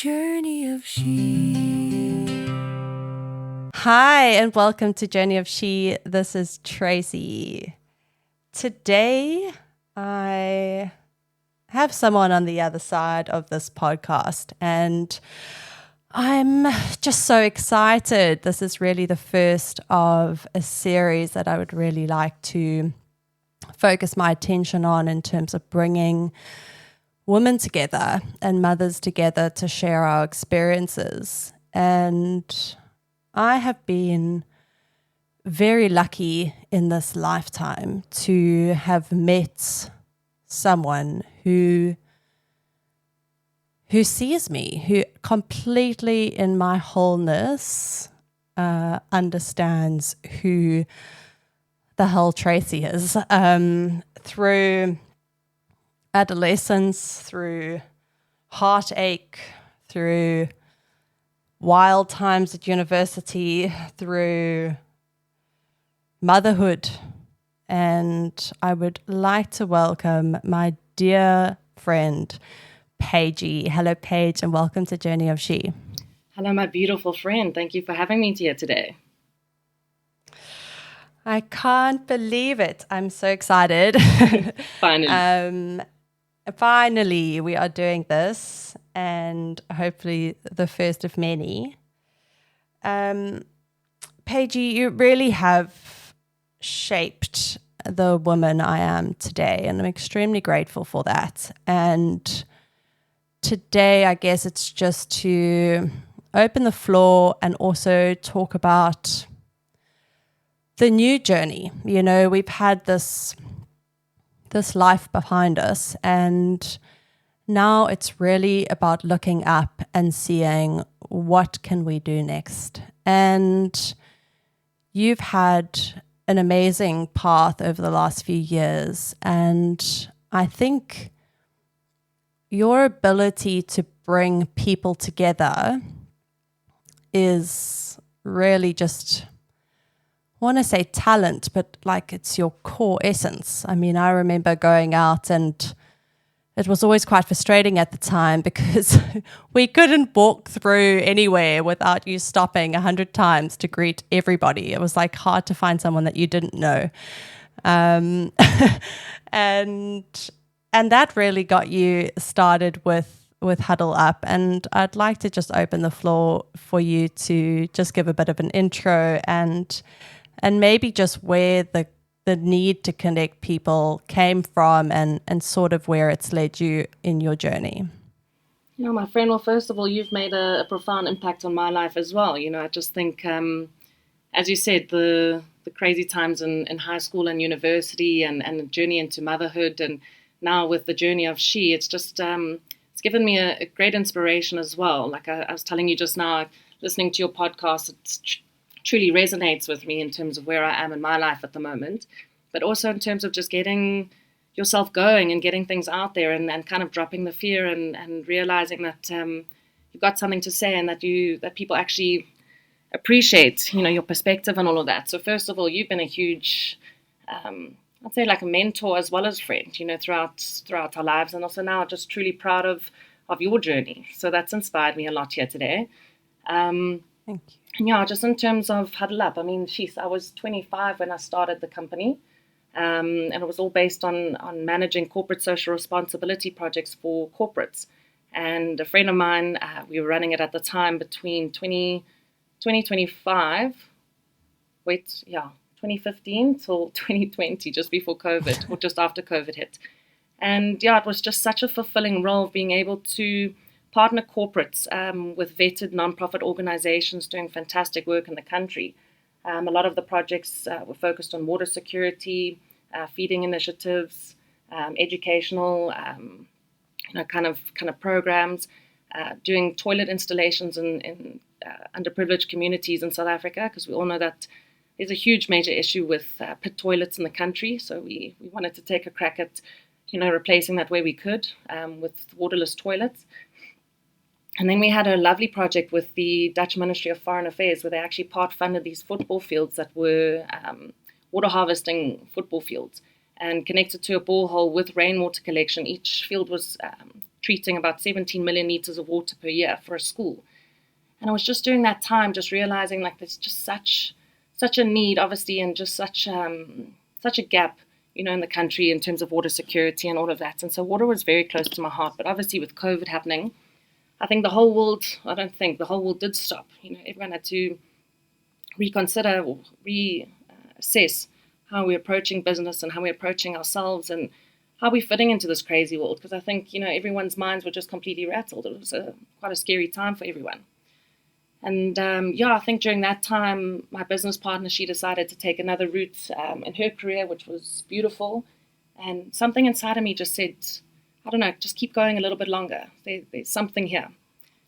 Journey of She. Hi, and welcome to Journey of She. This is Tracy. Today, I have someone on the other side of this podcast, and I'm just so excited. This is really the first of a series that I would really like to focus my attention on in terms of bringing women together and mothers together to share our experiences. And I have been very lucky in this lifetime to have met someone who sees me, who completely in my wholeness understands who the hell Tracy is, through adolescence, through heartache, through wild times at university, through motherhood. And I would like to welcome my dear friend, Paige. Hello, Paige, and welcome to Journey of She. Hello, my beautiful friend. Thank you for having me here today. I can't believe it. I'm so excited. Finally. Finally, we are doing this, and hopefully the first of many. Paige, you really have shaped the woman I am today, and I'm extremely grateful for that. And today, I guess it's just to open the floor and also talk about the new journey. You know, we've had this life behind us, and now it's really about looking up and seeing what can we do next. And you've had an amazing path over the last few years, and I think your ability to bring people together is really just, I want to say talent, but like it's your core essence. I mean, I remember going out, and it was always quite frustrating at the time because we couldn't walk through anywhere without you stopping 100 times to greet everybody. It was like hard to find someone that you didn't know. And that really got you started with Huddle UP. And I'd like to just open the floor for you to just give a bit of an intro and maybe just where the need to connect people came from and sort of where it's led you in your journey. You know, my friend, well, first of all, you've made a profound impact on my life as well. You know, I just think, as you said, the crazy times in high school and university and the journey into motherhood, and now with the Journey of She, it's just, it's given me a great inspiration as well. Like I was telling you just now, listening to your podcast, it's truly resonates with me in terms of where I am in my life at the moment, but also in terms of just getting yourself going and getting things out there and kind of dropping the fear and realizing that you've got something to say and that people actually appreciate, you know, your perspective and all of that. So first of all, you've been a huge, I'd say like a mentor as well as friend, you know, throughout our lives, and also now just truly proud of your journey. So that's inspired me a lot here today. Thank you. Yeah, just in terms of Huddle Up, I mean, I was 25 when I started the company, and it was all based on managing corporate social responsibility projects for corporates. And a friend of mine, we were running it at the time between 2015 till 2020, just before COVID, or just after COVID hit. And yeah, it was just such a fulfilling role of being able to partner corporates with vetted nonprofit organizations doing fantastic work in the country. A lot of the projects were focused on water security, feeding initiatives, educational, kind of programs, doing toilet installations in underprivileged communities in South Africa, because we all know that there's a huge major issue with pit toilets in the country. So we wanted to take a crack at, you know, replacing that where we could with waterless toilets. And then we had a lovely project with the Dutch Ministry of Foreign Affairs where they actually part-funded these football fields that were water harvesting football fields and connected to a borehole with rainwater collection. Each field was treating about 17 million liters of water per year for a school. And I was just during that time just realizing like there's just such a need, obviously, and just such a gap, in the country in terms of water security and all of that. And so water was very close to my heart. But obviously with COVID happening, I think the whole world did stop. Everyone had to reconsider or reassess how we're approaching business and how we're approaching ourselves and how we're fitting into this crazy world. Because I think, everyone's minds were just completely rattled. It was quite a scary time for everyone. And I think during that time, my business partner, she decided to take another route in her career, which was beautiful. And something inside of me just said, I don't know, just keep going a little bit longer. There's something here.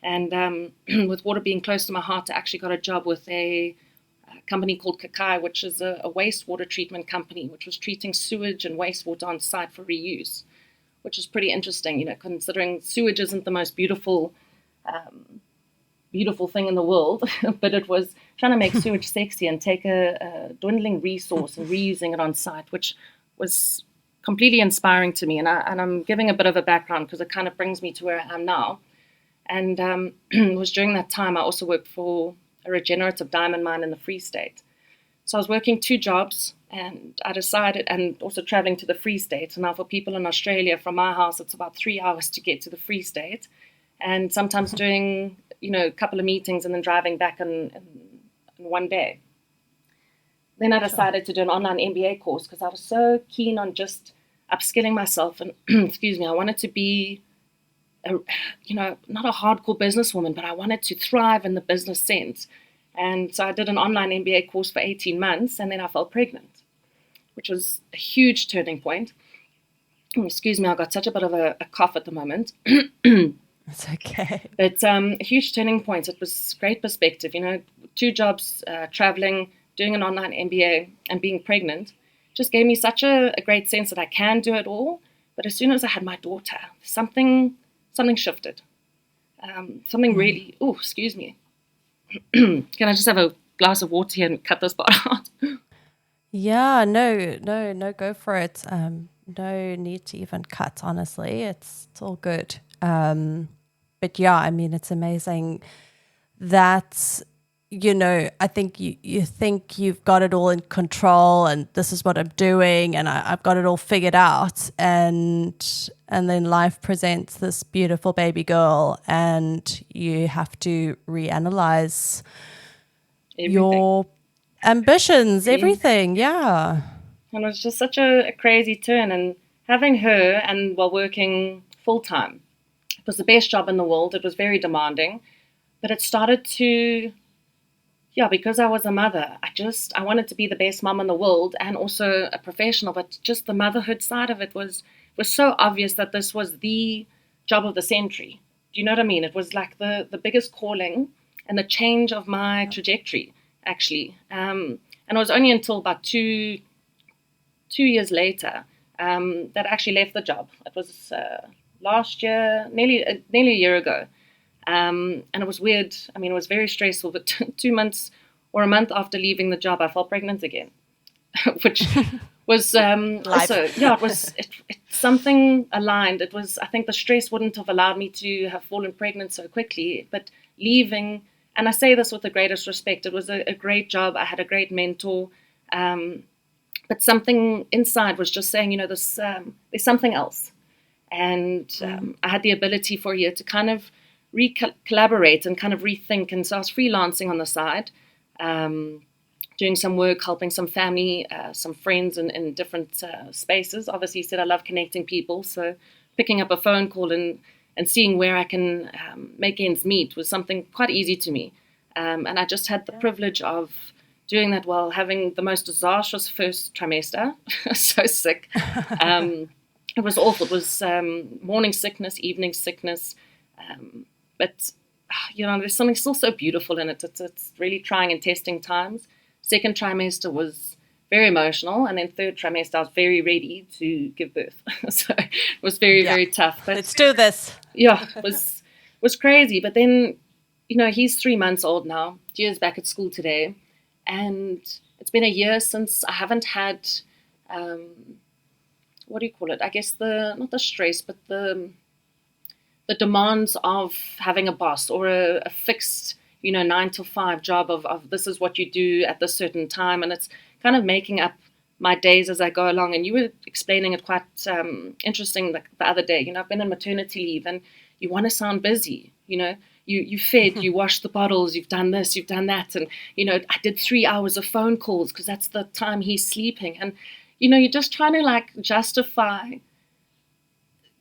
And with water being close to my heart, I actually got a job with a company called Kakai, which is a wastewater treatment company, which was treating sewage and wastewater on site for reuse, which is pretty interesting, considering sewage isn't the most beautiful thing in the world, but it was trying to make sewage sexy and take a dwindling resource and reusing it on site, which was completely inspiring to me. And I'm giving a bit of a background because it kind of brings me to where I am now. And it was during that time I also worked for a regenerative diamond mine in the Free State. So I was working 2 jobs, and I decided, and also traveling to the Free State. So now for people in Australia, from my house, it's about 3 hours to get to the Free State, and sometimes doing, a couple of meetings and then driving back in one day. Then I decided to do an online MBA course because I was so keen on just upskilling myself. And excuse me, I wanted to be not a hardcore businesswoman, but I wanted to thrive in the business sense. And so I did an online MBA course for 18 months, and then I fell pregnant, which was a huge turning point. Excuse me, I got such a bit of a cough at the moment. It's okay. But a huge turning point. It was great perspective, 2 jobs, traveling, doing an online MBA, and being pregnant just gave me such a great sense that I can do it all. But as soon as I had my daughter, something shifted. Something really, excuse me. Can I just have a glass of water here and cut this part out? Yeah, no, go for it. No need to even cut, honestly. It's all good. But yeah, I mean, it's amazing that, I think you think you've got it all in control and this is what I'm doing and I've got it all figured out. And then life presents this beautiful baby girl and you have to reanalyze your ambitions, everything. Yeah. And it was just such a crazy turn. And having her and while working full time, it was the best job in the world. It was very demanding, but it started to, because I was a mother, I wanted to be the best mom in the world and also a professional, but just the motherhood side of it was so obvious that this was the job of the century. Do you know what I mean? It was like the biggest calling and the change of my trajectory, actually. And it was only until about two years later that I actually left the job. It was last year, nearly a year ago. And it was weird. I mean, it was very stressful, but 2 months or a month after leaving the job, I fell pregnant again, which was also, something aligned. It was, I think the stress wouldn't have allowed me to have fallen pregnant so quickly, but leaving, and I say this with the greatest respect, it was a great job. I had a great mentor, but something inside was just saying, there's something else. And I had the ability for a year to kind of collaborate and kind of rethink. And so I was freelancing on the side, doing some work, helping some family, some friends in different spaces. Obviously, you said I love connecting people. So picking up a phone call and seeing where I can make ends meet was something quite easy to me. And I just had the privilege of doing that while having the most disastrous first trimester. So sick. It was awful. It was morning sickness, evening sickness. But, there's something still so beautiful in it. It's really trying and testing times. Second trimester was very emotional. And then third trimester, I was very ready to give birth. So it was very, very tough. But let's do this. Yeah, it was crazy. But then, he's 3 months old now. Gia's back at school today. And it's been a year since I haven't had, what do you call it? I guess not the stress, but the the demands of having a boss or a fixed, 9 to 5 job of this is what you do at this certain time. And it's kind of making up my days as I go along. And you were explaining it quite interesting the other day. I've been on maternity leave and you want to sound busy, You fed, you washed the bottles, you've done this, you've done that. And, I did 3 hours of phone calls because that's the time he's sleeping. And, you're just trying to justify,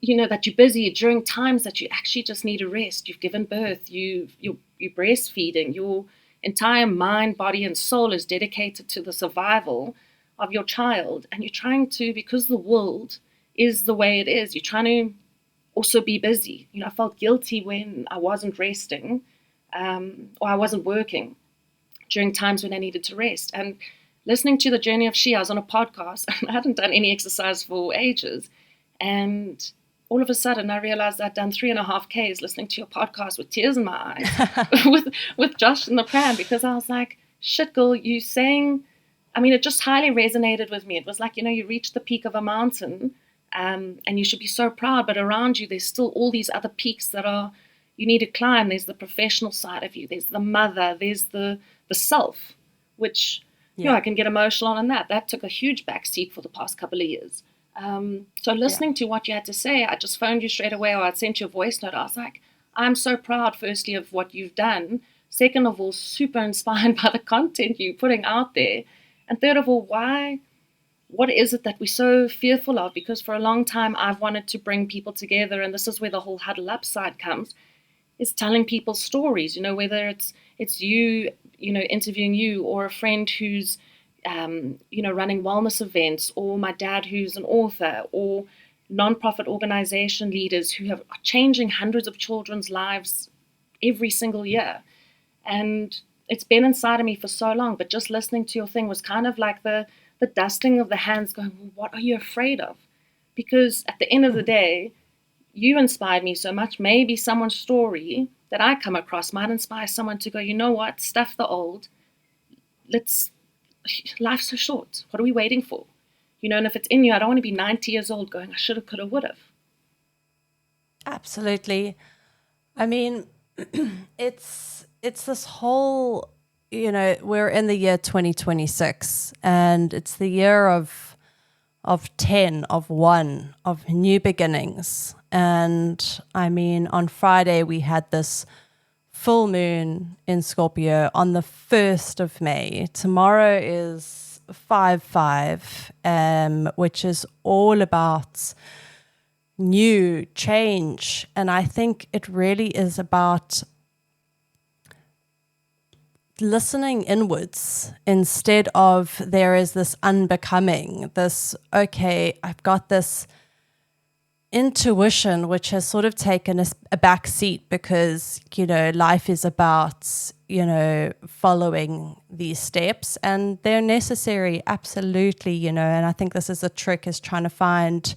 that you're busy during times that you actually just need a rest. You've given birth, you're breastfeeding, your entire mind, body, and soul is dedicated to the survival of your child. And you're trying to, because the world is the way it is, you're trying to also be busy. I felt guilty when I wasn't resting or I wasn't working during times when I needed to rest. And listening to the journey of She, I was on a podcast and I hadn't done any exercise for ages. And all of a sudden I realized I'd done 3.5 Ks listening to your podcast with tears in my eyes with Josh in the pram, because I was like, shit, girl, you saying, it just highly resonated with me. It was like, you reached the peak of a mountain and you should be so proud, but around you there's still all these other peaks that you need to climb. There's the professional side of you, there's the mother, there's the self, which I can get emotional on that took a huge backseat for the past couple of years. So listening to what you had to say, I just phoned you straight away, or I'd sent you a voice note. I was like, I'm so proud, firstly, of what you've done, second of all, super inspired by the content you're putting out there, and third of all, what is it that we're so fearful of? Because for a long time, I've wanted to bring people together, and this is where the whole Huddle Up side comes, is telling people stories, whether it's you, interviewing you, or a friend who's, running wellness events, or my dad who's an author, or nonprofit organization leaders who are changing hundreds of children's lives every single year. And it's been inside of me for so long, but just listening to your thing was kind of like the dusting of the hands going, well, what are you afraid of? Because at the end of the day, you inspired me so much. Maybe someone's story that I come across might inspire someone to go, you know what, stuff the old. Life's so short. What are we waiting for? And if it's in you, I don't want to be 90 years old going, I should have, could have, would have. Absolutely. It's this whole, we're in the year 2026 and it's the year of 10, of 1, of new beginnings. And on Friday we had this full moon in Scorpio on the 1st of May. Tomorrow is 5/5, which is all about new change. And I think it really is about listening inwards instead of there is this unbecoming, this, okay, I've got this intuition which has sort of taken a back seat because, life is about, following these steps and they're necessary, absolutely, and I think this is a trick, is trying to find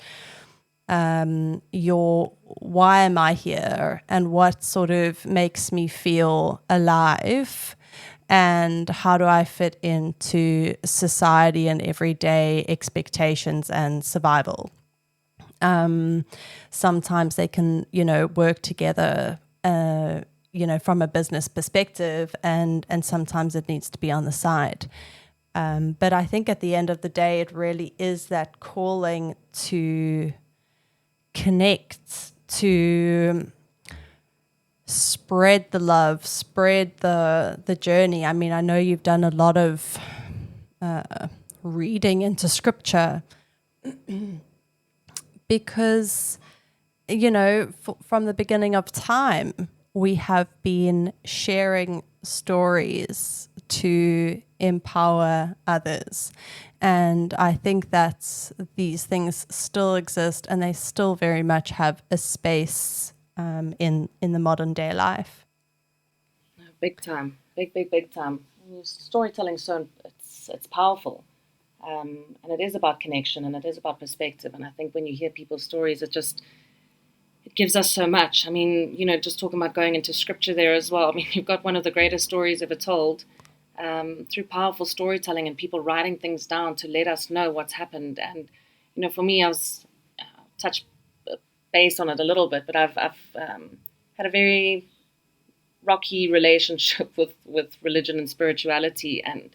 why am I here and what sort of makes me feel alive and how do I fit into society and everyday expectations and survival. Sometimes they can, work together, from a business perspective, and sometimes it needs to be on the side. But I think at the end of the day, it really is that calling to connect, to spread the love, spread the journey. I know you've done a lot of reading into scripture because, from the beginning of time, we have been sharing stories to empower others. And I think that these things still exist and they still very much have a space in the modern day life. Big time. Big time. Storytelling, it's powerful. And it is about connection and it is about perspective. And I think when you hear people's stories, it gives us so much. Just talking about going into scripture there as well. You've got one of the greatest stories ever told through powerful storytelling and people writing things down to let us know what's happened. And, for me, I was touched base on it a little bit, but I've had a very rocky relationship with religion and spirituality, and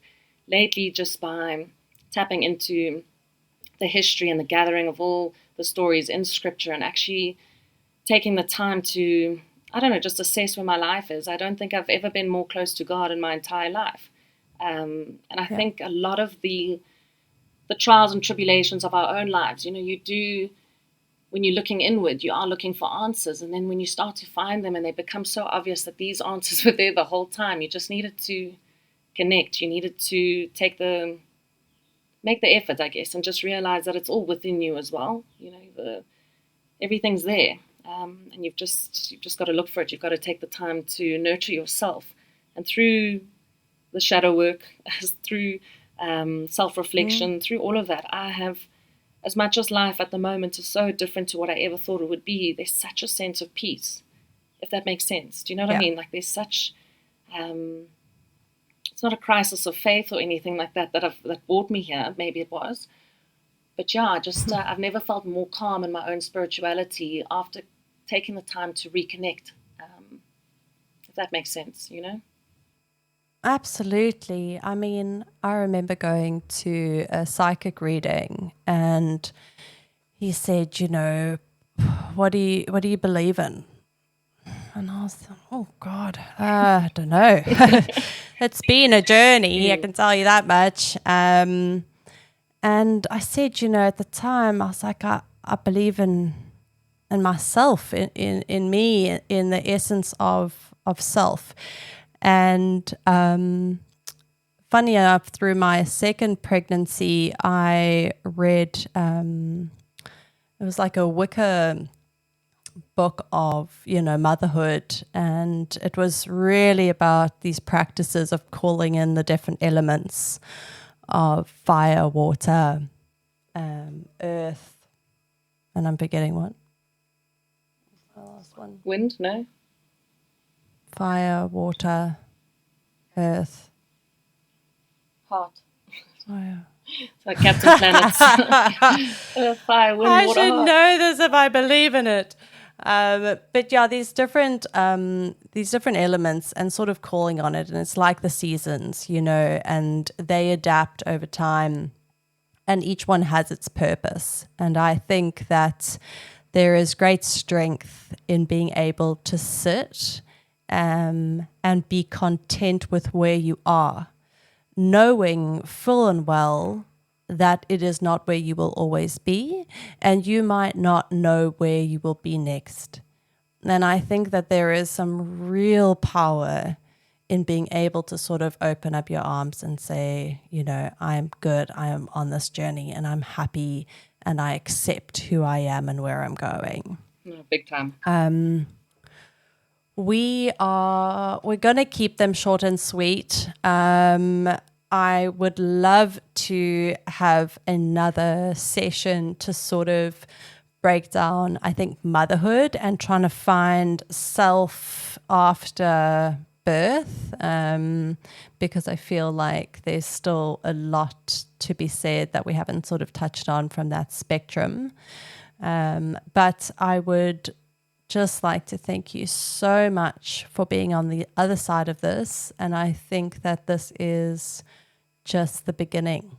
lately just by tapping into the history and the gathering of all the stories in scripture and actually taking the time to, I don't know, just assess where my life is. I don't think I've ever been more close to God in my entire life. And I think a lot of the trials and tribulations of our own lives, you do, when you're looking inward, you are looking for answers. And then when you start to find them and they become so obvious that these answers were there the whole time, you just needed to connect. You needed to make the effort, I guess, and just realize that it's all within you as well. Everything's there. And you've just got to look for it. You've got to take the time to nurture yourself. And through the shadow work, through self-reflection, through all of that, I have, as much as life at the moment is so different to what I ever thought it would be, there's such a sense of peace, if that makes sense. Do you know what I mean? Like there's such, it's not a crisis of faith or anything like that that brought me here. Maybe it was. But yeah, I've never felt more calm in my own spirituality after taking the time to reconnect, if that makes sense, Absolutely. I mean, I remember going to a psychic reading and he said, what do you believe in? And I was like, oh God, I don't know. It's been a journey, I can tell you that much. And I said, at the time, I was like, I believe in myself, in me, in the essence of self. And funny enough, through my second pregnancy, I read, it was like a Wicca book of, motherhood. And it was really about these practices of calling in the different elements of fire, water, earth, and I'm forgetting what? The last one. Wind, no? Fire, water, earth. Heart. Fire. It's like Captain Planet's Earth, fire, wind, I water, should heart. know this if I believe in it. But yeah, these different elements and sort of calling on it, and it's like the seasons, and they adapt over time, and each one has its purpose. And I think that there is great strength in being able to sit and be content with where you are, knowing full and well that it is not where you will always be, and you might not know where you will be next. And I think that there is some real power in being able to sort of open up your arms and say, I'm good, I am on this journey, and I'm happy, and I accept who I am and where I'm going. Big time. We're going to keep them short and sweet. I would love to have another session to sort of break down, I think, motherhood and trying to find self after birth, because I feel like there's still a lot to be said that we haven't sort of touched on from that spectrum. But I would just like to thank you so much for being on the other side of this. And I think that this is just the beginning.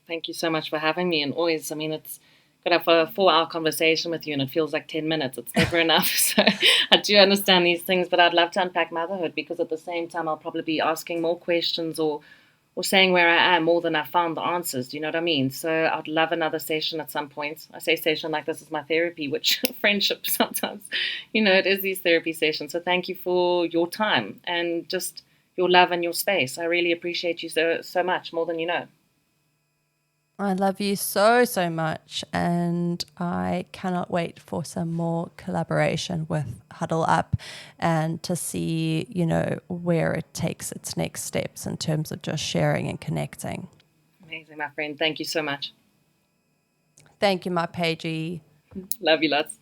Thank you so much for having me. And always, it's good to have a 4-hour conversation with you and it feels like 10 minutes. It's never enough. So I do understand these things, but I'd love to unpack motherhood, because at the same time, I'll probably be asking more questions or saying where I am more than I've found the answers. Do you know what I mean? So I'd love another session at some point. I say session like this is my therapy, which friendship sometimes, it is these therapy sessions. So thank you for your time and just your love and your space. I really appreciate you so much, more than you know. I love you so, so much, and I cannot wait for some more collaboration with Huddle Up and to see, where it takes its next steps in terms of just sharing and connecting. Amazing, my friend. Thank you so much. Thank you, my Paige. Love you lots.